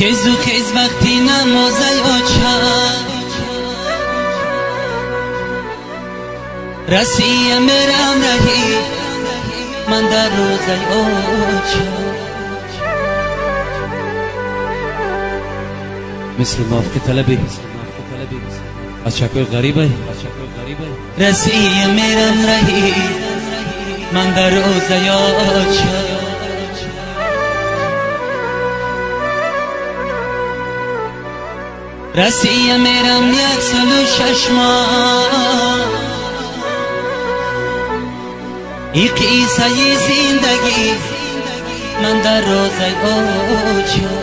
خیز و خیز وقتی نمازه آچم رسی میرم رهی من در روزه آچم مثل موافق طلبی از چکوی غریبه رسی میرم رهی من در روزه آچم رسی میرم 106 ماه ای قصه زندگی من در روزه آچم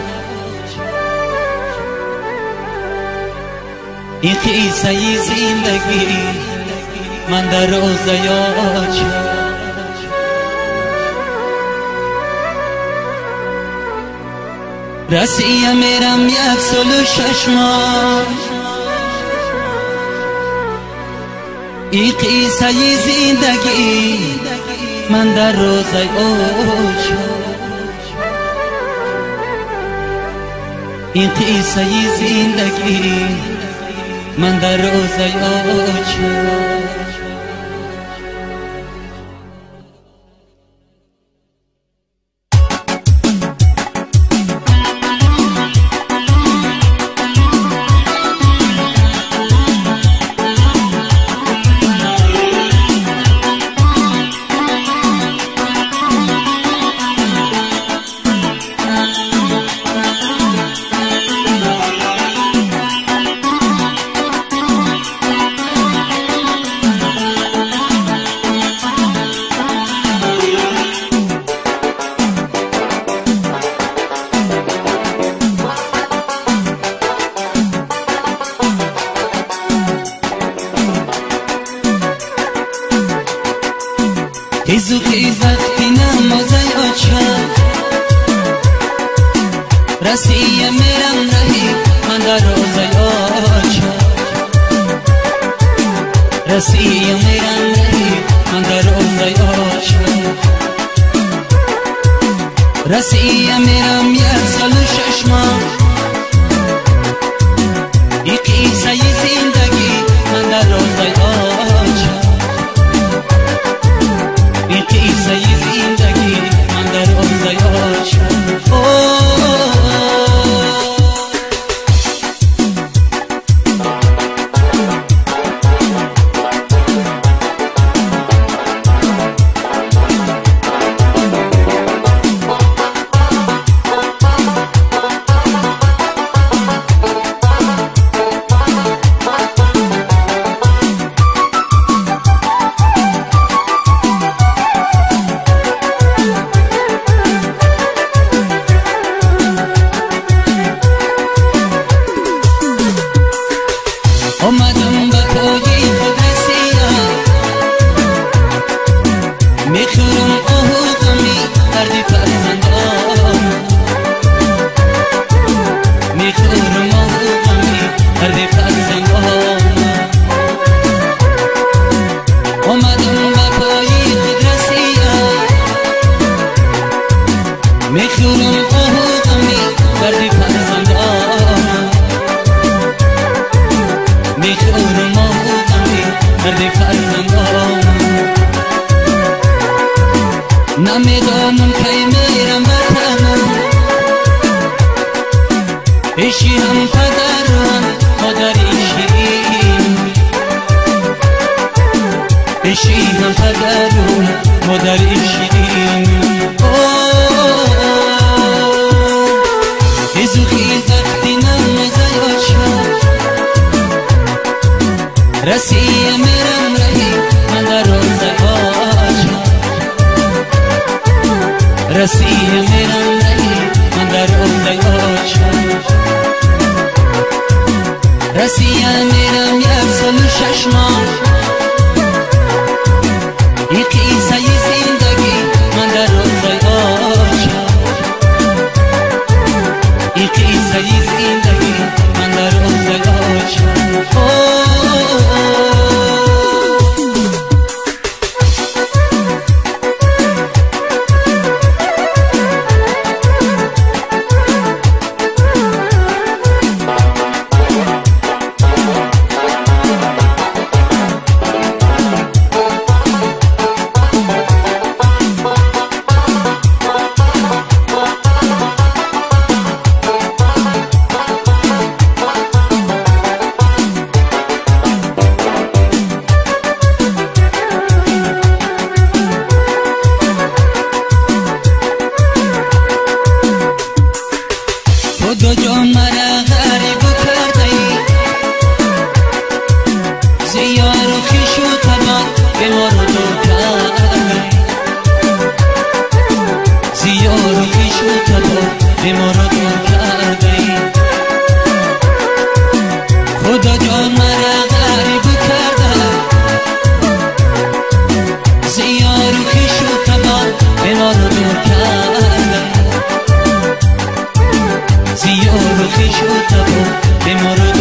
ای قصه زندگی من در روزه آچم رسی میرم 106 ماه ای قصه زندگی من در روزه آچم این قصه زندگی من در روزه آچم خیز و خیز وقتی نمازه آچم رسی میرم رهی من در روزه آچم رسی میرم رهی من در روزه آچم رسی میرم 106 ماه ای قصه زندگی من در روزه آچم این قصه زندگی من در روزه آچم اومدم به پای خود رسیدم میخورم آه غمی دردی فرزندان میخورم آه غمی دردی فرزندان اومدم به پای خود رسیدم میخورم آه غمی دردی فرزندان میخورم آه غمی دردی فرزندان نمیدانم کی میرم وطنم پیشی هم پدر و هم مادری شیرین پیشی هم پدر و مادری شیرین خیز و خیز وقتی نمازه آچم رسی میرم رهی من در روزه آچم رسی میرم رهی من در روزه آچم رسی میرم 106 ماه ای قصه زندگی من در روزه آچم ای قصه زندگی من در روزه آچم به ما رو دور کرده ای. خدا جان مرا غریب کرده، زیار و خویش و تبا به ما رو دور کرده، زیار و خویش و تبا به ما رو